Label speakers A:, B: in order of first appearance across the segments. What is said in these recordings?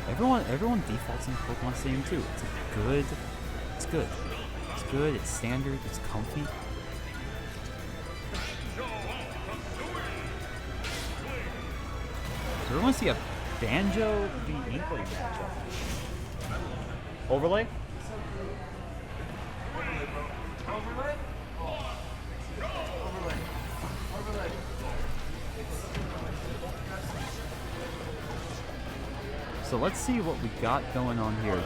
A: Everyone defaults in Pokemon Stadium too. It's good. It's standard. It's comfy. So we're going to see a Banjo v Inkling matchup. Overlay? So let's see what we got going on here.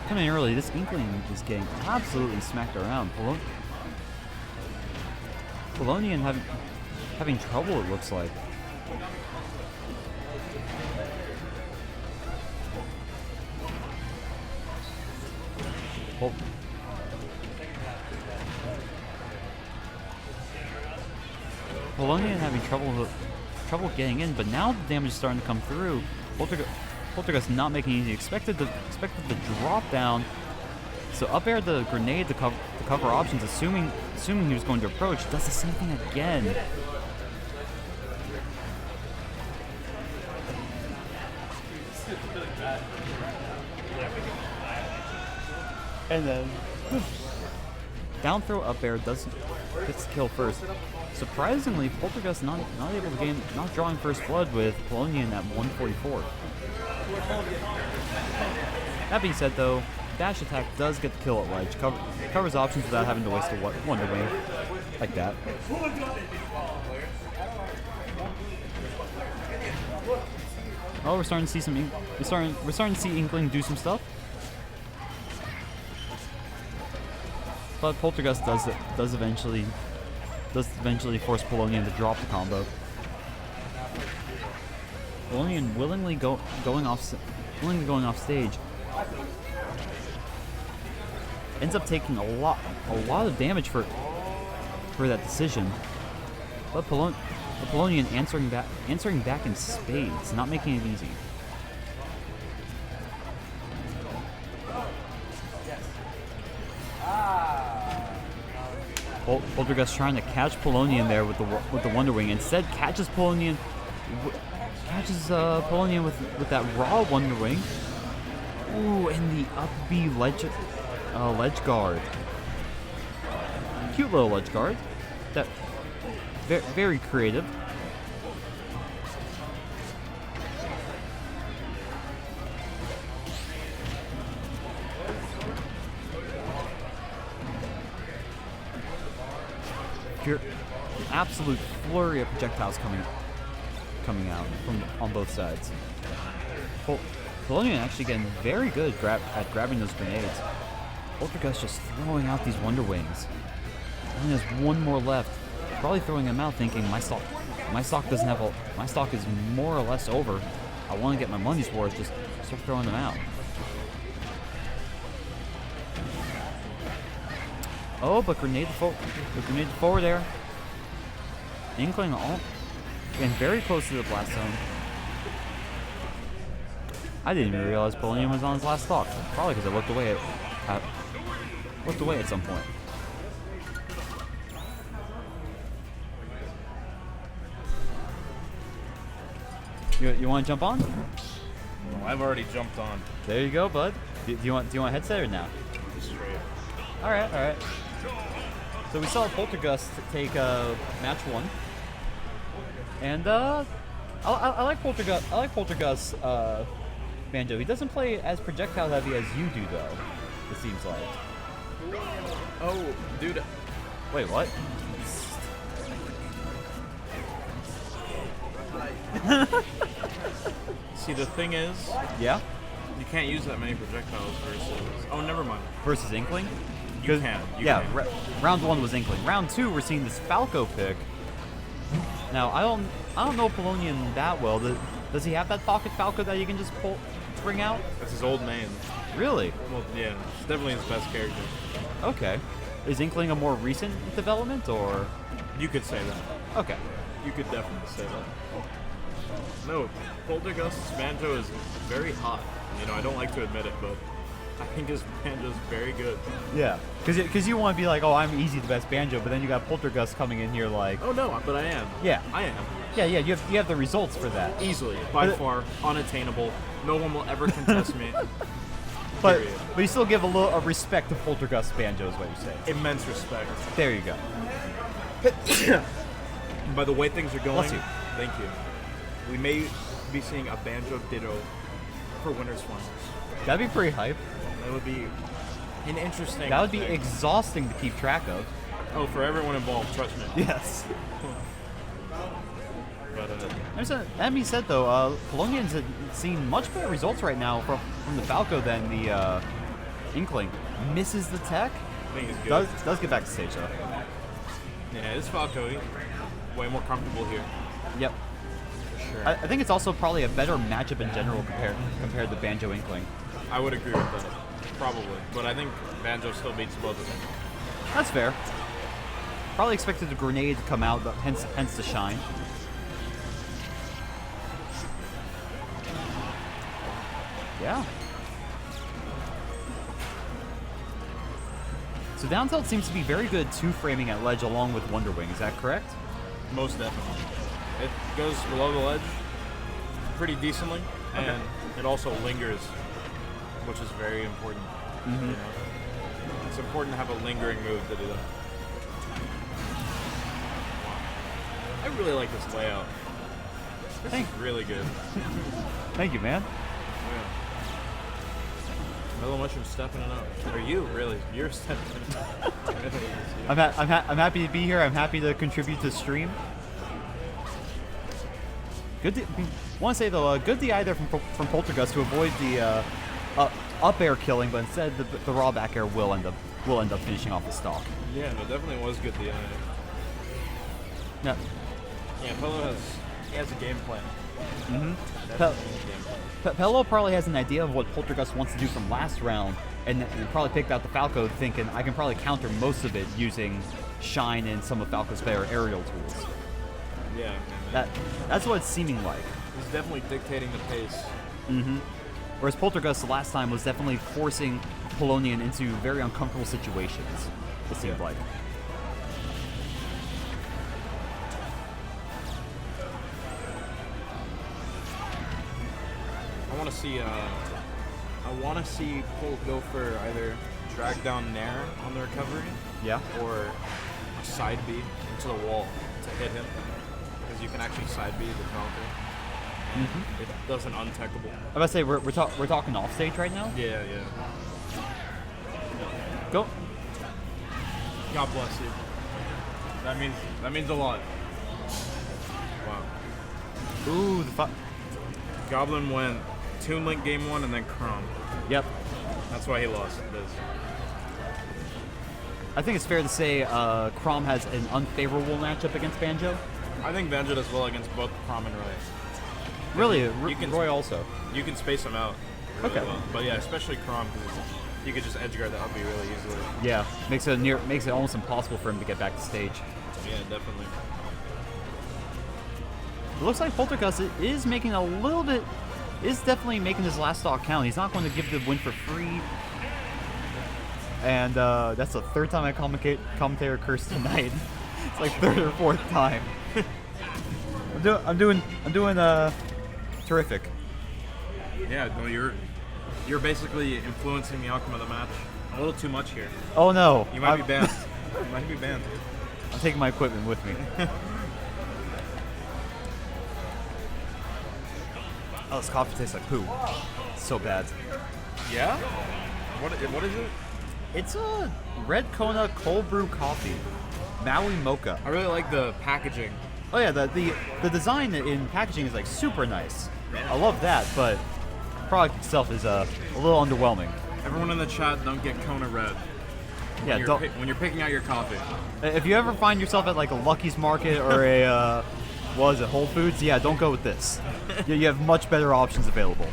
A: Coming early, this Inkling is getting absolutely smacked around. Pellonian having trouble, it looks like. Pellonian having trouble getting in, but now the damage is starting to come through. Poltergust not making it easy. Expected the drop down. So up air the grenade to cover options, assuming he was going to approach. Does the same thing again. And then down throw up air gets the kill first. Surprisingly, Poltergust not able to gain, not drawing first blood with Pellonian at 144. That being said, though, dash attack does get the kill at ledge. Covers options without having to waste a Wonder Wing like that. Oh, we're starting to see we're starting to see Inkling do some stuff. But Poltergust does eventually force Pellonian to drop the combo. Pellonian willingly going off stage. Ends up taking a lot of damage for that decision. But Pellonian answering back in spades, not making it easy. Poltergust trying to catch Pellonian there with the Wonder Wing. Instead, catches Pellonian with that raw Wonder Wing. Ooh, and the up B ledge guard. Cute little ledge guard. That very creative. Absolute flurry of projectiles coming out on both sides. Pellonian actually getting very good at grabbing those grenades. Poltergust just throwing out these Wonder Wings. Only has one more left. Probably throwing them out, thinking my stock is more or less over. I want to get my money's worth. Just start throwing them out. Oh, but grenade forward there. Inkling getting very close to the blast zone. I didn't even realize Pellonian was on his last stock. Probably because I looked away at some point. You want to jump on?
B: No, I've already jumped on.
A: There you go, bud. Do you want a headset or now?
B: Just straight.
A: All right. So we saw Poltergust take match one, and I like Poltergust. I like Poltergust's Banjo. He doesn't play as projectile heavy as you do, though. It seems like.
B: Oh, dude.
A: Wait, what?
B: See, the thing is,
A: Yeah.
B: you can't use that many projectiles versus. Oh, never mind.
A: Versus Inkling.
B: You can.
A: Round one was Inkling. Round two, we're seeing this Falco pick. Now, I don't know Pellonian that well. Does he have that pocket Falco that you can just bring out?
B: That's his old name.
A: Really?
B: Well, yeah, it's definitely his best character.
A: Okay. Is Inkling a more recent development, or?
B: You could say that.
A: Okay.
B: You could definitely say that. No, Poltergust's Banjo is very hot. You know, I don't like to admit it, but I think his banjo's very good.
A: Yeah, because you want to be like, oh, I'm easy the best banjo, but then you got Poltergust coming in here like,
B: Oh no, but I am.
A: yeah,
B: I am.
A: yeah, you have the results for that.
B: Easily, by
A: But-
B: far, unattainable. No one will ever contest me.
A: But
B: Period.
A: you still give a little respect to Poltergust banjo is what you say.
B: Immense respect.
A: There you go.
B: By the way things are going,
A: Bless you.
B: thank you. We may be seeing a Banjo Ditto for Winners Finals.
A: That'd be pretty hype.
B: That would be an interesting.
A: That would be
B: thing.
A: exhausting to keep track of.
B: Oh, for everyone involved, trust me.
A: Yes.
B: But,
A: That being said, though, Pellonian's had seen much better results right now from the Falco than the Inkling. Misses the tech.
B: I think he's good.
A: Does get back to stage though.
B: Yeah, this Falco, he's way more comfortable here.
A: Yep.
B: For sure.
A: I think it's also probably a better matchup in general compared to Banjo Inkling.
B: I would agree with that. Probably. But I think Banjo still beats both of them.
A: That's fair. Probably expected the grenade to come out, but hence the shine. Yeah. So down tilt seems to be very good two-framing at ledge along with Wonder Wing. Is that correct?
B: Most definitely. It goes below the ledge pretty decently, and it also lingers, which is very important. You know? It's important to have a lingering move to do that. I really like this layout. This is really good.
A: Thank you, man.
B: Yeah. Mellow Mushroom stepping it up. Or you, really. You're stepping it up.
A: I'm happy to be here. I'm happy to contribute to the stream. Good. Want to say though, good DI there from Poltergust to avoid the up air killing, but instead the raw back air will end up finishing off the stock.
B: Yeah, no, definitely was good DI.
A: Yeah.
B: Yeah, Pello has a game plan.
A: Pello probably has an idea of what Poltergust wants to do from last round, and probably picked out the Falco thinking I can probably counter most of it using Shine and some of Falco's better aerial tools.
B: Yeah.
A: That's what it's seeming like.
B: He's definitely dictating the pace.
A: Whereas Poltergust the last time was definitely forcing Pellonian into very uncomfortable situations, it seemed like.
B: I want to see Polt go for either drag down Nair on the recovery,
A: Yeah.
B: or a side B into the wall to hit him, because you can actually side B the Falco. It does an untechable.
A: I'm about to say we're talking off stage right now.
B: Yeah.
A: Go.
B: God bless you. That means a lot. Wow.
A: Ooh,
B: Goblin went Toon Link game 1 and then Chrome.
A: Yep.
B: That's why he lost this.
A: I think it's fair to say Crom has an unfavorable matchup against Banjo.
B: I think Banjo does well against both Chrome and Roy.
A: Really,
B: can-
A: Roy also.
B: You can space them out really
A: Okay.
B: well. But yeah, especially Crom, because you could just edge guard the uppy really easily.
A: Yeah, makes it almost impossible for him to get back to stage.
B: Yeah, definitely.
A: It looks like Poltergust is making definitely making his last stock count. He's not going to give the win for free. And that's the third time I commentator curse tonight. It's like third or fourth time. I'm doing terrific.
B: Yeah, no, you're basically influencing the outcome of the match a little too much here.
A: Oh no.
B: You might be banned. You might be banned.
A: I'm taking my equipment with me. Oh, this coffee tastes like poo. It's so bad.
B: Yeah? What is it?
A: It's a red Kona cold brew coffee. Maui mocha.
B: I really like the packaging.
A: Oh yeah, the design in packaging is like super nice. I love that, but the product itself is a little underwhelming.
B: Everyone in the chat, don't get Kona red.
A: Yeah,
B: When you're picking out your coffee.
A: if you ever find yourself at like a Lucky's Market or a Whole Foods, yeah, don't go with this. You have much better options available.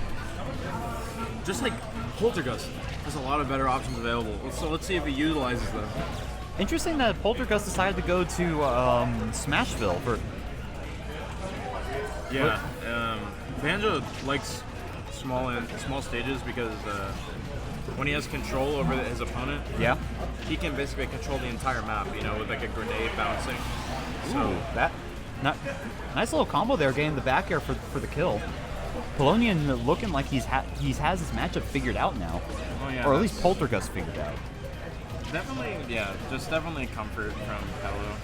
B: Just like Poltergust has a lot of better options available. So let's see if he utilizes them.
A: Interesting that Poltergust decided to go to Smashville for.
B: Yeah, Banjo likes small stages because when he has control over his opponent,
A: Yeah.
B: he can basically control the entire map, you know, with like a grenade bouncing. So
A: Ooh, that nice little combo there, getting the back air for the kill. Pellonian looking like he has his matchup figured out now, or at least Poltergust figured out.
B: Definitely, yeah, just definitely comfort from Pello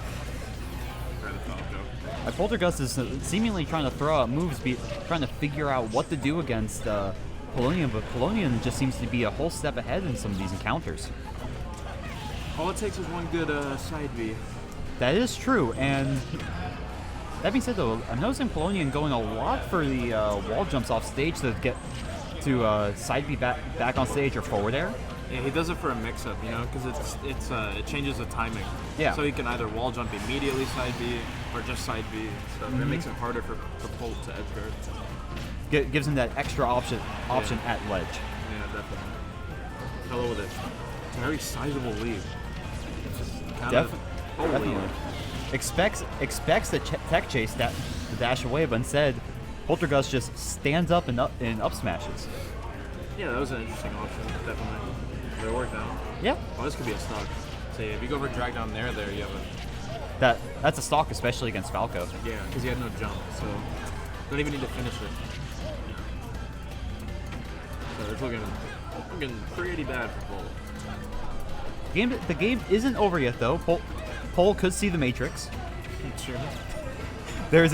B: for the Falco.
A: Poltergust is seemingly trying to throw out moves, trying to figure out what to do against Pellonian, but Pellonian just seems to be a whole step ahead in some of these encounters.
B: All it takes is one good side B.
A: That is true, and that being said, though, I'm noticing Pellonian going a lot for the wall jumps off stage to get to side B back on stage or forward air.
B: Yeah, he does it for a mix-up, you know, because it changes the timing.
A: Yeah.
B: So he can either wall jump immediately side B or just side B. So it makes it harder for Polt to edge guard.
A: Gives him that extra option at ledge.
B: Yeah, definitely. Pello with a very sizable lead.
A: Definitely. Expects the tech chase to dash away, but instead, Poltergust just stands up and up smashes.
B: Yeah, that was an interesting option, definitely. But it worked out.
A: Yeah.
B: Oh, this could be a stock. So yeah, if you go for drag down there, you have a...
A: That's a stock, especially against Falco.
B: Yeah, because he had no jump, so don't even need to finish it. So it's looking pretty bad for Pol.
A: The game isn't over yet, though. Pol could see the Matrix.
B: Sure.
A: There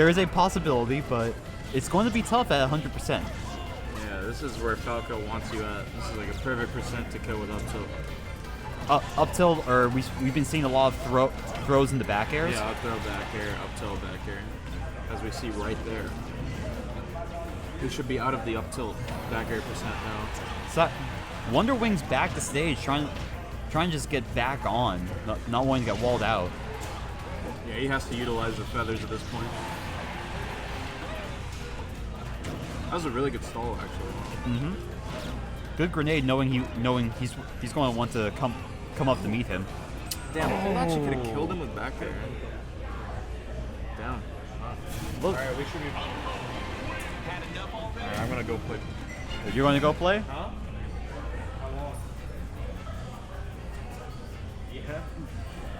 A: is a possibility, but it's going to be tough at 100%.
B: Yeah, this is where Falco wants you at. This is like a perfect percent to kill with up tilt.
A: Up tilt, or we've been seeing a lot of throws in the back airs.
B: Yeah, up throw, back air, up tilt, back air. As we see right there. We should be out of the up tilt back air percent now.
A: So, Wonder Wing's back to stage, trying to just get back on, not wanting to get walled out.
B: Yeah, he has to utilize the feathers at this point. That was a really good stall, actually.
A: Mm-hmm. Good grenade, knowing he's going to want to come up to meet him.
B: Damn, Pol actually could have killed him with back air. Down.
A: Look.
B: Alright, we should be... Alright, I'm gonna go play.
A: You're going to go play?
B: Huh? Yeah.